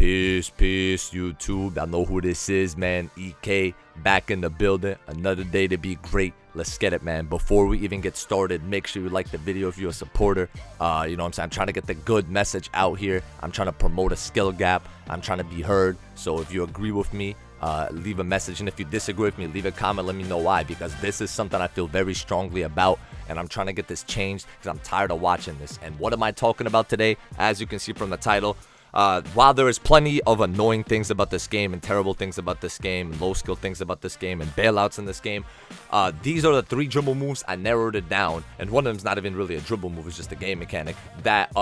Peace, YouTube. I know who this is, man. EK back in the building. Another day to be great. Let's get it, man. Before we even get started, make sure you like the video if you're a supporter. You know what I'm saying? I'm trying to get the good message out here. I'm trying to promote a skill gap. I'm trying to be heard. So if you agree with me, leave a message. And if you disagree with me, leave a comment. Let me know why. Because this is something I feel very strongly about. And I'm trying to get this changed because I'm tired of watching this. And what am I talking about today? As you can see from the title, while there is plenty of annoying things about this game and terrible things about this game and low skill things about this game and bailouts in this game, these are the 3 dribble moves. I narrowed it down, and one of them is not even really a dribble move, it's just a game mechanic that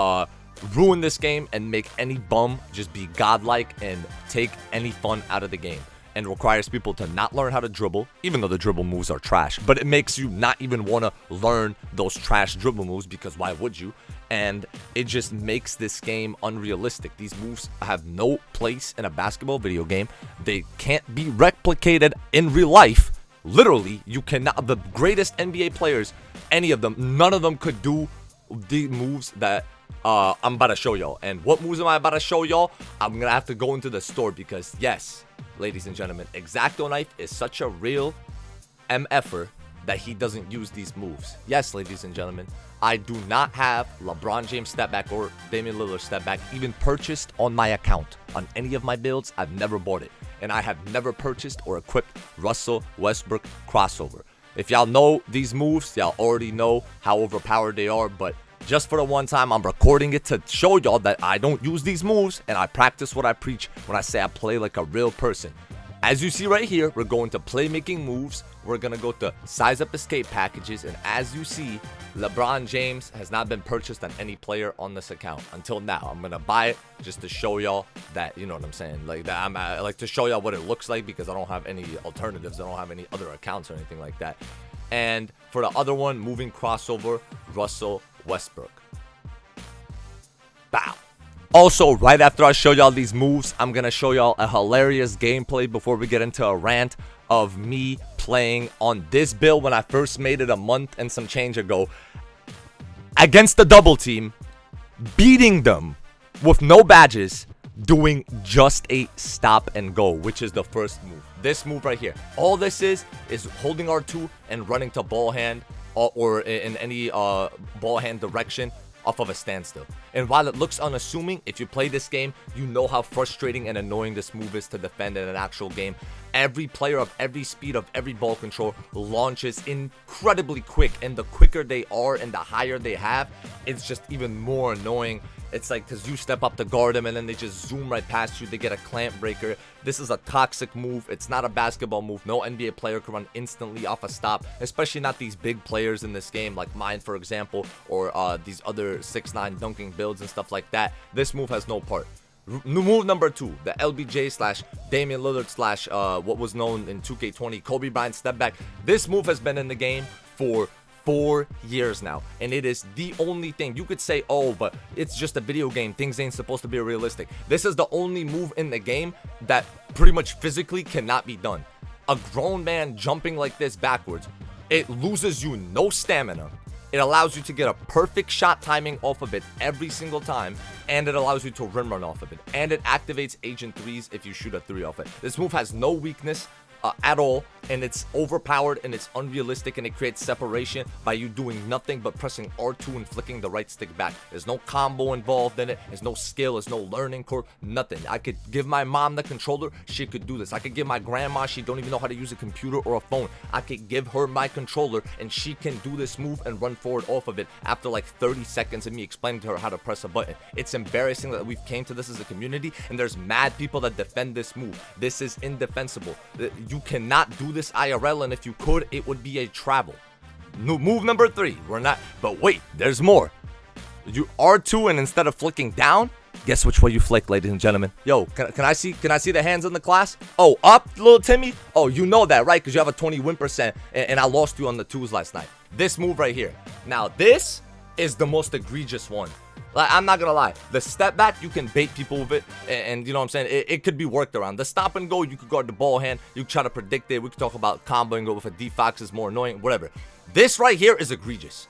ruin this game and make any bum just be godlike and take any fun out of the game, and requires people to not learn how to dribble, even though the dribble moves are trash. But it makes you not even want to learn those trash dribble moves, because why would you? And it just makes this game unrealistic. These moves have no place in a basketball video game. They can't be replicated in real life. Literally, you cannot. The greatest NBA players, any of them, none of them could do the moves that I'm about to show y'all. And what moves am I about to show y'all? I'm going to have to go into the store because, yes, ladies and gentlemen, ExactoKnife is such a real MFer that he doesn't use these moves. Yes, ladies and gentlemen, I do not have LeBron James stepback or Damian Lillard stepback even purchased on my account. On any of my builds, I've never bought it. And I have never purchased or equipped Russell Westbrook crossover. If y'all know these moves, y'all already know how overpowered they are, but just for the one time, I'm recording it to show y'all that I don't use these moves and I practice what I preach when I say I play like a real person. As you see right here, we're going to playmaking moves. We're going to go to size up escape packages. And as you see, LeBron James has not been purchased on any player on this account until now. I'm going to buy it just to show y'all that, you know what I'm saying? Like that, I like to show y'all what it looks like because I don't have any alternatives. I don't have any other accounts or anything like that. And for the other one, moving crossover, Russell Westbrook. Bow. Also, right after I show y'all these moves, I'm going to show y'all a hilarious gameplay before we get into a rant of me playing on this build when I first made it a month and some change ago against the double team, beating them with no badges, doing just a stop and go, which is the first move. This move right here. All this is holding R2 and running to ball hand or in any ball hand direction off of a standstill. And while it looks unassuming, if you play this game, you know how frustrating and annoying this move is to defend in an actual game. Every player of every speed of every ball control launches incredibly quick, and the quicker they are and the higher they have, it's just even more annoying. It's like because you step up to guard them and then they just zoom right past you. They get a clamp breaker. This is a toxic move. It's not a basketball move. No NBA player can run instantly off a stop, especially not these big players in this game like mine, for example, or these other 6'9" dunking builds and stuff like that. This move has no part. Move number 2, the LBJ slash Damian Lillard slash what was known in 2K20 Kobe Bryant step back. This move has been in the game for 4 years now, and it is the only thing. You could say, oh, but it's just a video game, things ain't supposed to be realistic. This is the only move in the game that pretty much physically cannot be done. A grown man jumping like this backwards, it loses you no stamina. It allows you to get a perfect shot timing off of it every single time, and it allows you to rim run off of it, and it activates Agent 3s if you shoot a 3 off it. This move has no weakness at all, and it's overpowered and it's unrealistic, and it creates separation by you doing nothing but pressing R2 and flicking the right stick back. There's no combo involved in it. There's no skill. There's no learning curve. Nothing. I could give my mom the controller. She could do this. I could give my grandma. She don't even know how to use a computer or a phone. I could give her my controller and she can do this move and run forward off of it after like 30 seconds of me explaining to her how to press a button. It's embarrassing that we've came to this as a community and there's mad people that defend this move. This is indefensible. You cannot do this IRL, and if you could, it would be a travel. Move number 3, we're not, but wait, there's more. You R2, and instead of flicking down, guess which way you flick, ladies and gentlemen? Yo, can I see the hands in the class? Oh, up, little Timmy? Oh, you know that, right? Because you have a 20 win percent, and I lost you on the 2s last night. This move right here. Now, this is the most egregious one. Like, I'm not gonna lie, the step back, you can bait people with it, and you know what I'm saying, it could be worked around. The stop and go, you could guard the ball hand, you try to predict it. We could talk about comboing go with a D-Fox is more annoying, whatever. This right here is egregious.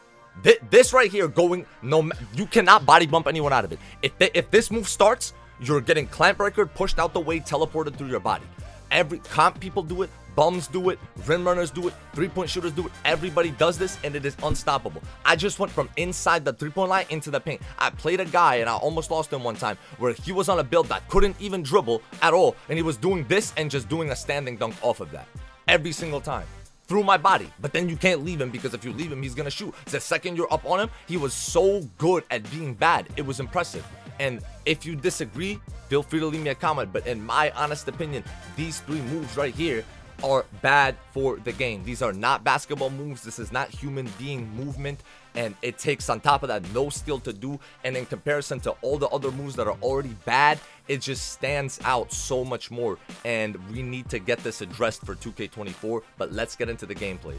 This right here going, no, you cannot body bump anyone out of it. If this move starts, You're getting clamp record, pushed out the way, teleported through your body. Every comp people do it, bums do it, rim runners do it, three-point shooters do it. Everybody does this, and it is unstoppable. I just went from inside the three-point line into the paint. I played a guy, and I almost lost him one time, where he was on a build that couldn't even dribble at all, and he was doing this and just doing a standing dunk off of that every single time through my body. But then you can't leave him, because if you leave him, he's gonna shoot. The second you're up on him, he was so good at being bad. It was impressive. And if you disagree, feel free to leave me a comment. But in my honest opinion, these three moves right here are bad for the game. These are not basketball moves. This is not human being movement, and it takes, on top of that, no skill to do. And in comparison to all the other moves that are already bad, it just stands out so much more, and we need to get this addressed for 2K24. But let's get into the gameplay.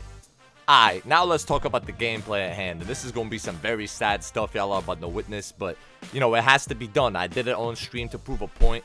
Alright, now let's talk about the gameplay at hand. And this is going to be some very sad stuff y'all are about to witness, but you know, it has to be done. I did it on stream to prove a point.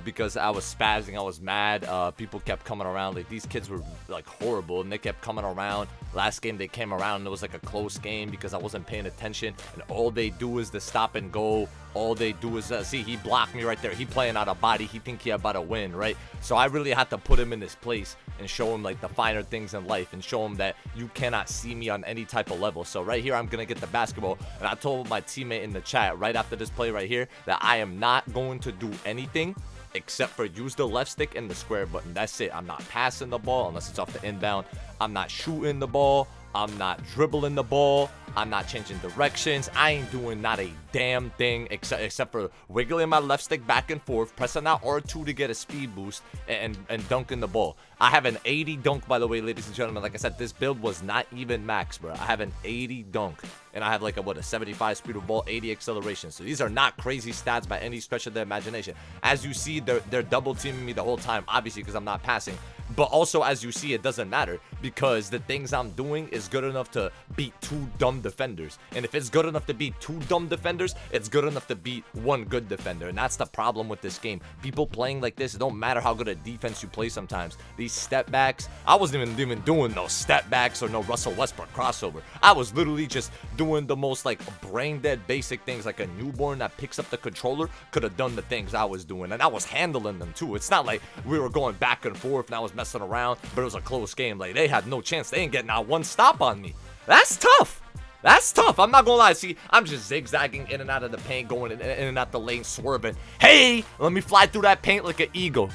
Because I was spazzing, I was mad. People kept coming around. Like, these kids were like horrible, and they kept coming around. Last game they came around, and it was like a close game because I wasn't paying attention, and all they do is the stop and go. All they do is see, he blocked me right there. He playing out of body. He think he about to win, right? So I really had to put him in his place and show him like the finer things in life, and show him that you cannot see me on any type of level. So right here, I'm gonna get the basketball, and I told my teammate in the chat right after this play right here that I am not going to do anything except for use the left stick and the square button. That's it. I'm not passing the ball unless it's off the inbound. I'm not shooting the ball. I'm not dribbling the ball. I'm not changing directions. I ain't doing not a damn thing except for wiggling my left stick back and forth, pressing out R2 to get a speed boost, and dunking the ball. I have an 80 dunk, by the way, ladies and gentlemen. Like I said, this build was not even max, bro. I have an 80 dunk, and I have like a 75 speed of ball, 80 acceleration. So these are not crazy stats by any stretch of the imagination. As you see, they're double teaming me the whole time, obviously, because I'm not passing. But also, as you see, it doesn't matter, because the things I'm doing is good enough to beat two dumb defenders. And if it's good enough to beat two dumb defenders, it's good enough to beat one good defender. And that's the problem with this game. People playing like this, it don't matter how good a defense you play sometimes. These step backs, I wasn't even doing no step backs or no Russell Westbrook crossover. I was literally just doing the most like brain dead basic things, like a newborn that picks up the controller could have done the things I was doing. And I was handling them too. It's not like we were going back and forth and I was messing around, but it was a close game. Like, they had no chance. They ain't getting out one stop on me. That's tough. That's tough. I'm not gonna lie. See, I'm just zigzagging in and out of the paint, going in and out the lane, swerving. Hey, let me fly through that paint like an eagle.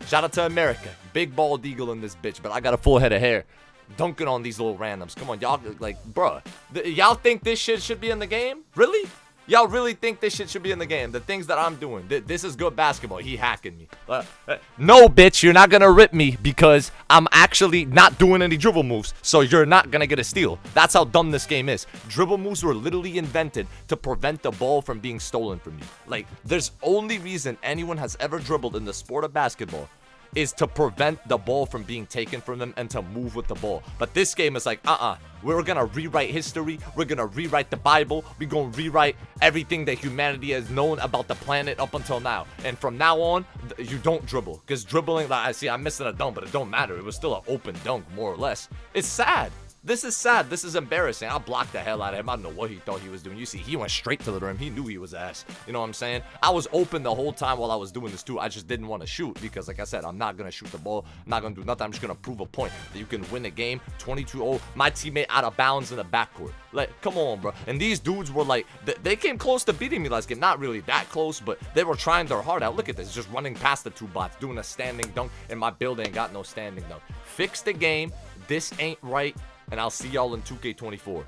Shout out to America. Big bald eagle in this bitch, but I got a full head of hair. Dunking on these little randoms. Come on, y'all, like, bruh. Y'all think this shit should be in the game? Really? Y'all really think this shit should be in the game? The things that I'm doing. This is good basketball. He hacking me. No, bitch, you're not going to rip me because I'm actually not doing any dribble moves. So you're not going to get a steal. That's how dumb this game is. Dribble moves were literally invented to prevent the ball from being stolen from you. Like, there's only reason anyone has ever dribbled in the sport of basketball is to prevent the ball from being taken from them and to move with the ball. But this game is like, we're gonna rewrite history. We're gonna rewrite the Bible. We're gonna rewrite everything that humanity has known about the planet up until now. And from now on, you don't dribble. Because dribbling, like, I see, I'm missing a dunk, but it don't matter. It was still an open dunk, more or less. It's sad. This is sad. This is embarrassing. I'll block the hell out of him. I don't know what he thought he was doing. You see, he went straight to the rim. He knew he was ass. You know what I'm saying? I was open the whole time while I was doing this too. I just didn't want to shoot because, like I said, I'm not going to shoot the ball. I'm not going to do nothing. I'm just going to prove a point that you can win a game 22-0. My teammate out of bounds in the backcourt. Like, come on, bro. And these dudes were like, they came close to beating me last game. Not really that close, but they were trying their heart out. Look at this. Just running past the two bots, doing a standing dunk, and my build ain't got no standing dunk. Fix the game. This ain't right. And I'll see y'all in 2K24.